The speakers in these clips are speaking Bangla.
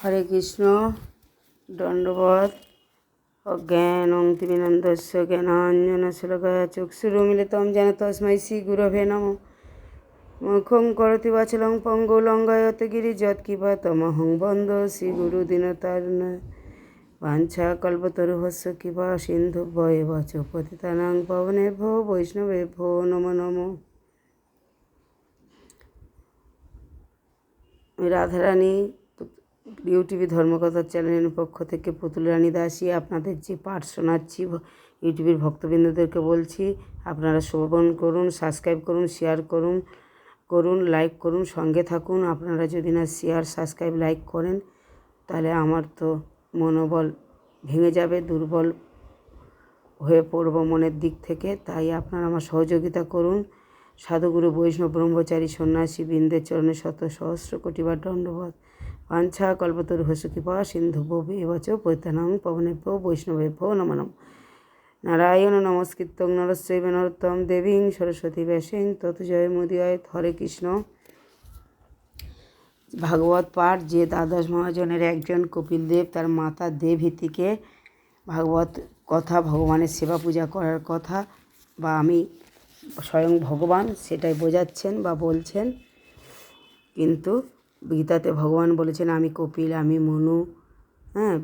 হরে কৃষ্ণ। দণ্ডবত। অজ্ঞানং তিমিরন্ধস্য জ্ঞানাঞ্জনশলাকয়া চক্ষুরুন্মিলিতং যেন তস্मै শ্রীগুরবে নমঃ। মুখং করোতি বাচালং পঙ্গু লঙ্ঘয়তে গিরিযৎকিপাতমহং বন্দে শ্রীগুরুদীনতারিণে। বাঞ্ছাকল্পতরুভ্যশ্চ কৃপা সিন্ধুভ্য এব চ পতিতানাং পাবনেভ্যো বৈষ্ণবেভ্যো নমো নমঃ। রাধারানী ইউটিউবে ধর্মকথার চ্যানেলের পক্ষ থেকে পুতুল রানী দাসী আপনাদের যে পাঠ শোনাচ্ছি, ইউটিউবের ভক্তবৃন্দদেরকে বলছি আপনারা শ্রবণ করুন, সাবস্ক্রাইব করুন, শেয়ার করুন, লাইক করুন, সঙ্গে থাকুন। আপনারা যদি না শেয়ার, সাবস্ক্রাইব, লাইক করেন তাহলে আমার তো মনোবল ভেঙে যাবে, দুর্বল হয়ে পড়ব মনের দিক থেকে। তাই আপনারা আমার সহযোগিতা করুন। সাধুগুরু বৈষ্ণব ব্রহ্মচারী সন্ন্যাসী বৃন্দের চরণে শত সহস্র কোটিবার দণ্ডবত। বাঞ্ছা কল্পতরুভ্যশ্চ কৃপা সিন্ধুভ্যো এব চ পতিতানাং পাবনেভ্যো বৈষ্ণবেভ্যো নমো নমঃ। নারায়ণ নমস্কৃত্যং নরস্যৈব নরোত্তমং দেবীং সরস্বতী ব্যাসেন ততো জয়মুদীরয়েৎ। হরে কৃষ্ণ। ভাগবত পাঠ যে দ্বাদশ মহাজনের একজন কপিলদেব তার মাতা দেবহূতিকে ভাগবত কথা, ভগবানের সেবা পূজা করার কথা, বা আমি স্বয়ং ভগবান সেটাই বোঝাচ্ছেন বা বলছেন। কিন্তু গীতাতে ভগবান বলেছেন আমি কপিল, আমি মনু।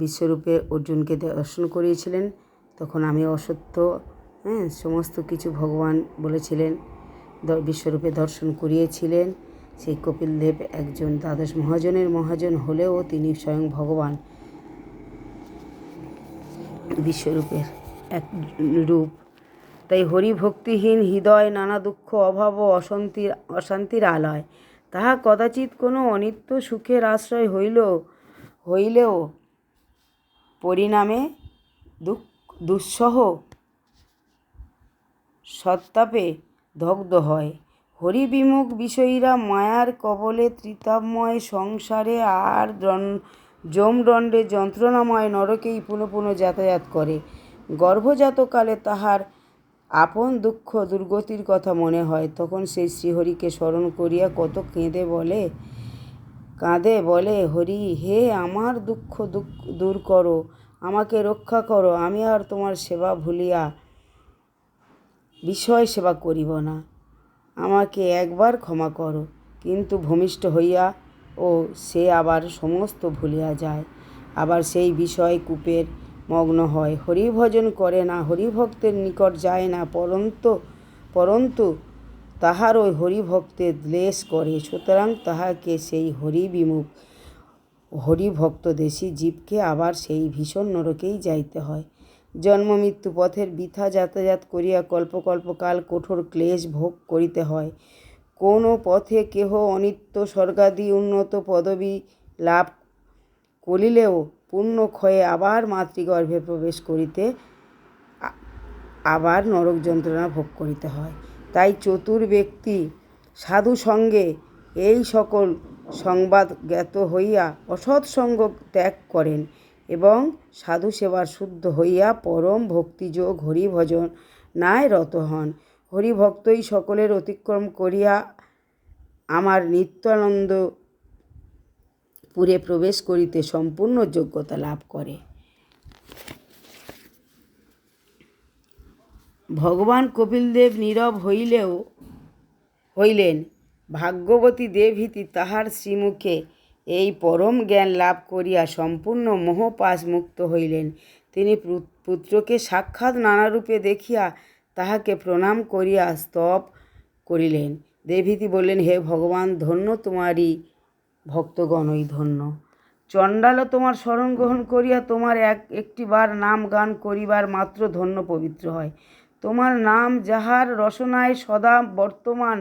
বিশ্বরূপে অর্জুনকে দর্শন করিয়েছিলেন, তখন আমি অসত্য, সমস্ত কিছু ভগবান বলেছিলেন, বিশ্বরূপে দর্শন করিয়েছিলেন। সেই কপিলদেব একজন দ্বাদশ মহাজনের মহাজন হলেও তিনি স্বয়ং ভগবান, বিশ্বরূপের এক রূপ। তাই হরিভক্তিহীন হৃদয় নানা দুঃখ অভাব ও অশান্তির আলয়। তাহা কদাচিৎ কোনো অনিত্য সুখের আশ্রয় হইলেও পরিণামে দুঃসহ সত্তাপে দগ্ধ হয়। হরিবিমুখ বিষয়ীরা মায়ার কবলে ত্রিতাপময় সংসারে আর যমদণ্ডে যন্ত্রণাময় নরকেই পুনঃ পুনঃ যাতায়াত করে। গর্ভজাতকালে তাহার আপন দুঃখ দুর্গতির কথা মনে হয়, তখন সেই শ্রীহরিকে স্মরণ করিয়া কত কাঁদে বলে, হরি হে, আমার দুঃখ দূর করো, আমাকে রক্ষা করো, আমি আর তোমার সেবা ভুলিয়া বিষয় সেবা করিব না, আমাকে একবার ক্ষমা করো। কিন্তু ভূমিষ্ঠ হইয়া সে আবার সমস্ত ভুলিয়া যায়, আবার সেই বিষয় কূপের মগ্ন হয়, হরিভজন করে না, হরিভক্তের নিকট যায় না, পরন্তু তাহার ওই হরিভক্তের দ্বেষ করে। সুতরাং তাহাকে সেই হরিবিমুখ হরিভক্তদ্বেষী জীবকে আবার সেই ভীষণ নরকেই যাইতে হয়। জন্ম মৃত্যু পথের বৃথা যাতায়াত করিয়া কল্পকাল কঠোর ক্লেশ ভোগ করিতে হয়। কোনো পথে কেহ অনিত্য স্বর্গাদি উন্নত পদবী লাভ করিলেও পুণ্যক্ষয়ে আবার মাতৃগর্ভে প্রবেশ করিতে, আবার নরক যন্ত্রণা ভোগ করিতে হয়। তাই চতুর ব্যক্তি সাধু সঙ্গে এই সকল সংবাদ জ্ঞাত হইয়া অসৎসঙ্গ ত্যাগ করেন এবং সাধু সেবার শুদ্ধ হইয়া পরম ভক্তিযোগ হরিভজনায় রত হন। হরিভক্তই সকলের অতিক্রম করিয়া আমার নিত্যানন্দপুরে প্রবেশ করিতে সম্পূর্ণ যোগ্যতা লাভ করে। ভগবান কপিলদেব নীরব হইলেন। ভাগ্যবতী দেবহূতি তাহার শ্রীমুখে এই পরম জ্ঞান লাভ করিয়া সম্পূর্ণ মোহপাশ মুক্ত হইলেন। তিনি পুত্রকে সাক্ষাৎ নানারূপে দেখিয়া তাহাকে প্রণাম করিয়া স্তব করিলেন। দেবহূতি বললেন, হে ভগবান, ধন্য তোমারই ভক্তগণই ধন্য। চণ্ডালও তোমার শরণ গ্রহণ করিয়া তোমার একটি বার নাম গান করিবার মাত্র ধন্য পবিত্র হয়। তোমার নাম যাহার রসনায় সদা বর্তমান,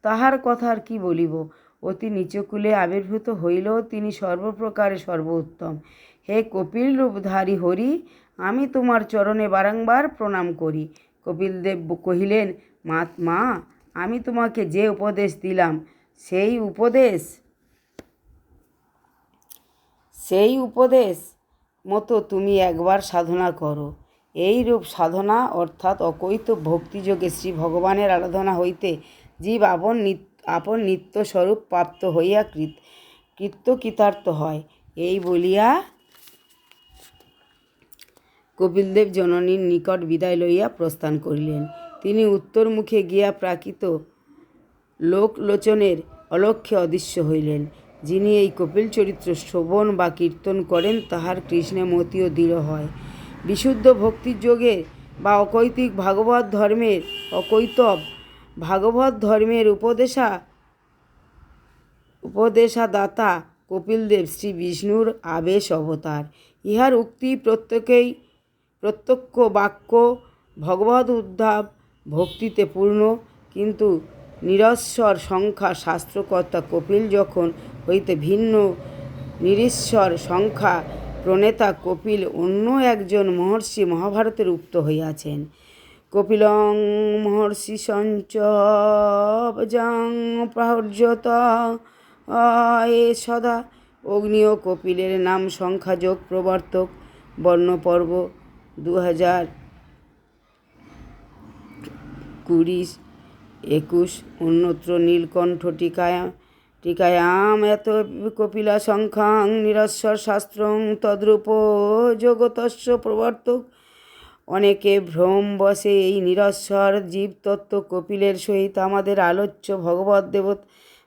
তাহার কথা আর কি বলিব। অতি নীচকুলে আবির্ভূত হইলেও তিনি সর্বপ্রকারে সর্বোত্তম। হে কপিল রূপধারী হরি, আমি তোমার চরণে বারংবার প্রণাম করি। কপিলদেব কহিলেন, মা, আমি তোমাকে যে উপদেশ দিলাম সেই উপদেশ মতো তুমি একবার সাধনা করো। এইরূপ সাধনা অর্থাৎ অকৈত ভক্তিযোগে শ্রী ভগবানের আরাধনা হইতে জীব আপন নিত্যস্বরূপ প্রাপ্ত হইয়া কৃতার্থ হয়। এই বলিয়া কপিলদেব জননীর নিকট বিদায় লইয়া প্রস্থান করিলেন। তিনি উত্তরমুখে গিয়া প্রাকৃত লোকলোচনের অলক্ষ্যে অদৃশ্য হইলেন। যিনি এই কপিল চরিত্র শ্রবণ বা কীর্তন করেন তাহার কৃষ্ণে মতিও দৃঢ় হয়। বিশুদ্ধ ভক্তির যোগে বা অকৈতব ভাগবত ধর্মের উপদেশাদাতা কপিলদেব শ্রী বিষ্ণুর আবেশ অবতার। ইহার উক্তি প্রত্যক্ষ বাক্য ভগবদ উদ্ধাব ভক্তিতে পূর্ণ, কিন্তু নিরস্বর সংখ্যা শাস্ত্রকর্তা কপিল যখন হইতে ভিন্ন নিরীশ্বর সংখ্যা প্রণেতা কপিল অন্য একজন মহর্ষি মহাভারতের উক্ত হইয়াছেন। কপিলং মহর্ষি সঞ্চবজাং প্রাহ্যত এ সদা। অগ্নি ও কপিলের নাম সংখ্যাযোগ প্রবর্তক বর্ণপর্ব 2020-21। অন্যত্র নীলকণ্ঠ টিকায়াম এত কপিলা সংখ্যাং নিরস্বর শাস্ত্রং তদ্রূপ যোগতস্য প্রবর্তক। অনেকে ভ্রম বসে এই নিরস্বর জীবতত্ত্ব কপিলের সহিত আমাদের আলোচ্য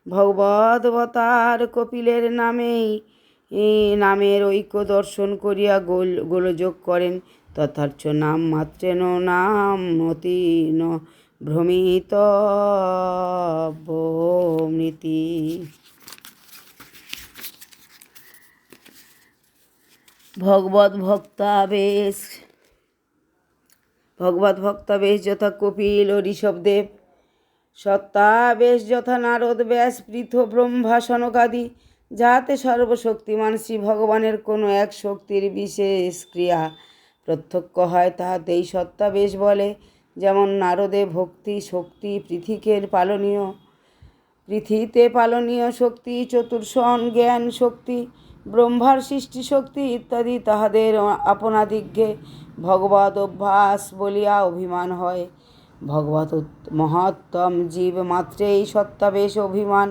ভগবদবতার কপিলের নামের ঐক্য দর্শন করিয়া গোলযোগ করেন। তথার্থ নাম মাত্রেণ নাম মতি ন ভ্রমিতব্যমৃতি। ভগবত ভক্তাবেশ যথা কপিল ও ঋষভদেব, সত্তাবেশ যথা নারদ, ব্যাস, পৃথ, ব্রহ্মা, সনকাদি, যাহাতে সর্বশক্তিমান শ্রী ভগবানের কোনো এক শক্তির বিশেষ ক্রিয়া প্রত্যক্ষ হয় তাহাতেই সত্তাবেশ বলে। যেমন নারদে ভক্তি শক্তি, পৃথিতে পালনীয় শক্তি, চতুর্ষণ জ্ঞান শক্তি, ব্রহ্মার সৃষ্টি শক্তি ইত্যাদি তাহাদের আপনাদিগ্যে ভগবদ অভ্যাস বলিয়া অভিমান হয়। ভগবত মহত্তম জীব মাত্রেই সত্তাবেশ অভিমান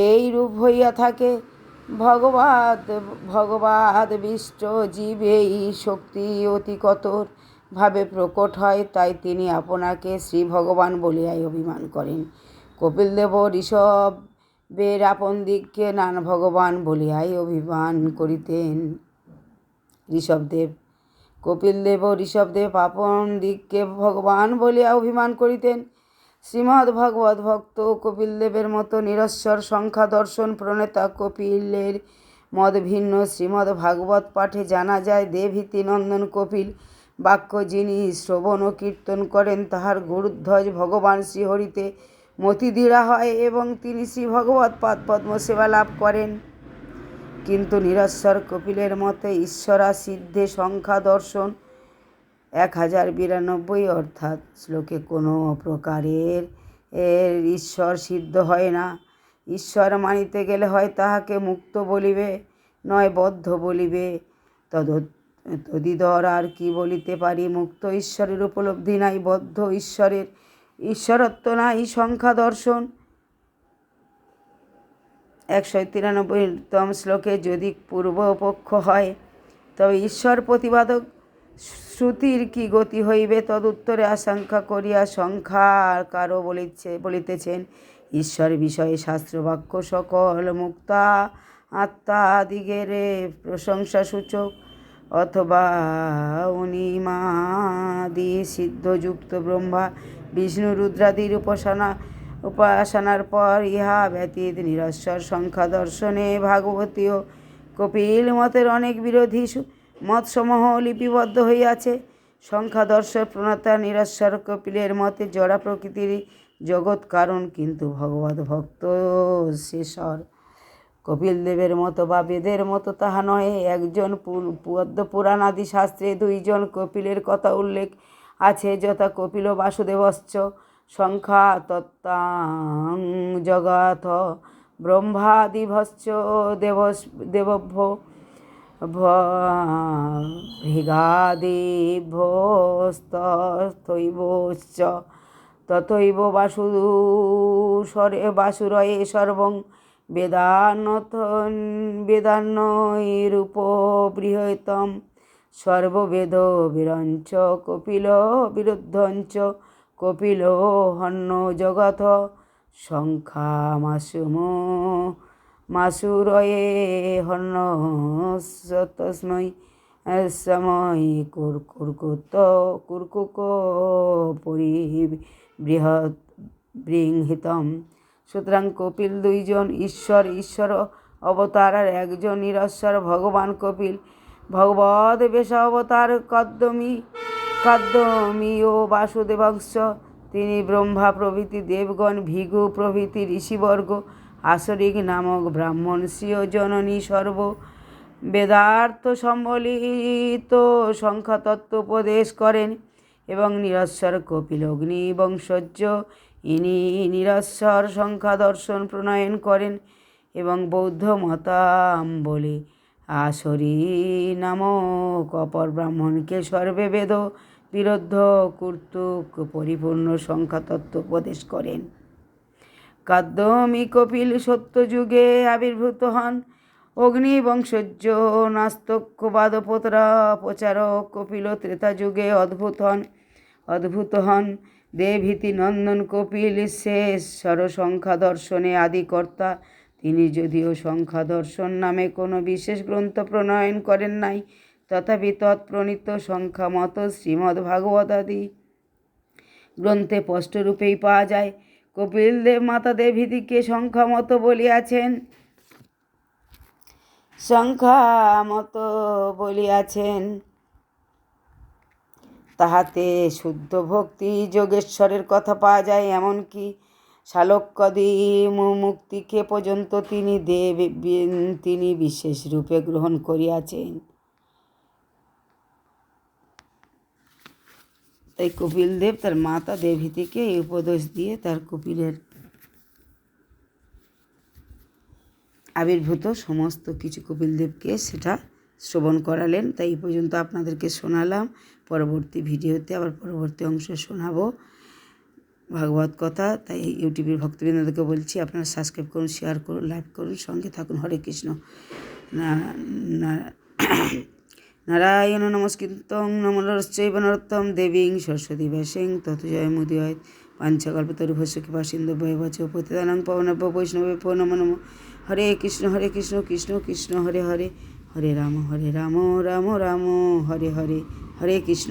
এই রূপ হইয়া থাকে। ভগবাদবিষ্ট জীব এই শক্তি অতি কঠোর ভাবে প্রকট হয়, তাই তিনি আপনাকে শ্রী ভগবান বলিয়াই অভিমান করেন। কপিলদেব ঋষভের আপন দিককে নানা ভগবান বলিয়াই অভিমান করিতেন। কপিলদেব ঋষভদেব আপন দিককে ভগবান বলিয়া অভিমান করিতেন। শ্রীমদ্ ভগবত ভক্ত কপিলদেবের মতো নিরস্বর সংখ্যা দর্শন প্রণেতা কপিলের মত ভিন্ন। শ্রীমদ্ ভাগবত পাঠে জানা যায়, দেবহীতি নন্দন কপিল বাক্য যিনি শ্রবণ ও কীর্তন করেন তাহার গরুধ্বজ ভগবান শ্রীহরিতে মতি দৃঢ় হয় এবং তিনি শ্রী ভগবত পাদপদ্ম সেবা লাভ করেন। কিন্তু নিরস্বর কপিলের মতে ঈশ্বরা সিদ্ধে সংখ্যা দর্শন 1092, অর্থাৎ শ্লোকে কোনো প্রকারের ঈশ্বর সিদ্ধ হয় না। ঈশ্বর মানিতে গেলে হয় তাহাকে মুক্ত বলিবে, নয় বদ্ধ বলিবে। তদিদর আর কি বলিতে পারি? মুক্ত ঈশ্বরের উপলব্ধি নাই, বদ্ধ ঈশ্বরের ঈশ্বরত্ব নাই। সংখ্যা দর্শন 193তম শ্লোকে যদি পূর্বপক্ষ হয়, তবে ঈশ্বর প্রতিপাদক শ্রুতির কি গতি হইবে? তদুত্তরে আশঙ্কা করিয়া সংখ্যাকারও বলিতেছেন, ঈশ্বর বিষয়ে শাস্ত্রবাক্য সকল মুক্তা আত্মাদিগের প্রশংসাসূচক, অথবা অনিমাদি সিদ্ধযুক্ত ব্রহ্মা বিষ্ণু রুদ্রাদির উপাসনার পর ইহা ব্যতীত নিরস্বর সংখ্যা দর্শনে ভাগবতীয় কপিল মতের অনেক বিরোধী মতসমূহ লিপিবদ্ধ হইয়াছে। সংখ্যা দর্শন প্রণেতা নিরস্বর কপিলের মতে জড়া প্রকৃতির জগৎ কারণ, কিন্তু ভগবত ভক্ত শেষর কপিলদেবের মতো বা বেদের মতো তাহা নহে। একজন পদ্মপুরাণাদি শাস্ত্রে 2 জন কপিলের কথা উল্লেখ আছে, যথা কপিল বাসুদেবশ্চ সংখ্যা তত্ত্বাং জগাথ ব্রহ্মাদিভশ্চ দেবভ্য ভৃগাদিভ্যস্তথৈবশ্চ তথৈব বাসুরয়ে সর্বং বেদান্নৈরূপবৃহতম সর্ববেদ বিরঞ্চ কপিল বিরুদ্ধঞ্চ কপিল হন্য জগৎ সংখ্যামাসুম মাসুরয়ে হন্য তস্मै সময় কুর্কুক পরিবৃহৎ বৃংহিতম। সুতরাং কপিল দুইজন ঈশ্বর অবতার আর একজন নিরশ্বর ভগবান কপিল ভগবদ বেশ অবতার কদ্দমী ও বাসুদেবংশ। তিনি ব্রহ্মা প্রভৃতি দেবগণ ভৃগু প্রভৃতি ঋষিবর্গ আসরিক নামক ব্রাহ্মণ স্বীয় জননী সর্ব বেদার্থ সম্বলিত সংখ্যাতত্ত্ব উপদেশ করেন এবং নিরশ্বর কপিল অগ্নি বংশজ ইনি নিরশ্বর সংখ্যা দর্শন প্রণয়ন করেন এবং বৌদ্ধ মতাবলী আসরি নামক অপর ব্রাহ্মণকে সর্বে বেদ বিরুদ্ধ কর্তৃক পরিপূর্ণ সংখ্যাতত্ত্ব উপদেশ করেন। কদ্দমী কপিল সত্যযুগে আবির্ভূত হন। অগ্নিবংশজ নাস্তিক্যবাদপোতরা প্রচারক কপিল ত্রেতাযুগে অদ্ভুত হন। দেবহীতি নন্দন কপিল শেষর সংখ্যা দর্শনে আদিকর্তা। তিনি যদিও সংখ্যা দর্শন নামে কোনো বিশেষ গ্রন্থ প্রণয়ন করেন নাই, তথাপি তৎপ্রণীত সংখ্যামত শ্রীমদ্ভাগবতাদি গ্রন্থে স্পষ্টরূপেই পাওয়া যায়। কপিলদেব মাতা দেবহীতিকে সংখ্যামত বলিয়াছেন। তাহাতে শুদ্ধ ভক্তি যোগেশ্বরের কথা পাওয়া যায়। এমনকি শালক্যাদি মুক্তিকে পর্যন্ত তিনি বিশেষ রূপে গ্রহণ করিয়াছেন। তাই কপিলদেব তার মাতা দেবহীতিকে এই উপদেশ দিয়ে তার কপিলের আবির্ভূত সমস্ত কিছু কপিলদেবকে সেটা শ্রবণ করালেন। তাই এই পর্যন্ত আপনাদেরকে শোনালাম। পরবর্তী ভিডিওতে আবার পরবর্তী অংশ শোনাবো ভাগবত কথা। তাই ইউটিউবের ভক্তবৃন্দকে বলছি, আপনারা সাবস্ক্রাইব করুন, শেয়ার করুন, লাইক করুন, সঙ্গে থাকুন। হরে কৃষ্ণ। নারায়ণ নমস্কৃত্যং নমঃ নরোত্তমং দেবীং সরস্বতী ব্যাসং ততো জয়মুদীরয়েৎ। পাঞ্চকল্পতরুভ্যশ্চ কৃপাসিন্ধুভ্যেব চ পতিতানাং পাবনেভ্যো বৈষ্ণবেভ্যো নমো নমঃ। হরে কৃষ্ণ কৃষ্ণ কৃষ্ণ হরে হরে, হরে রাম রাম রাম হরে হরে, হরে কৃষ্ণ।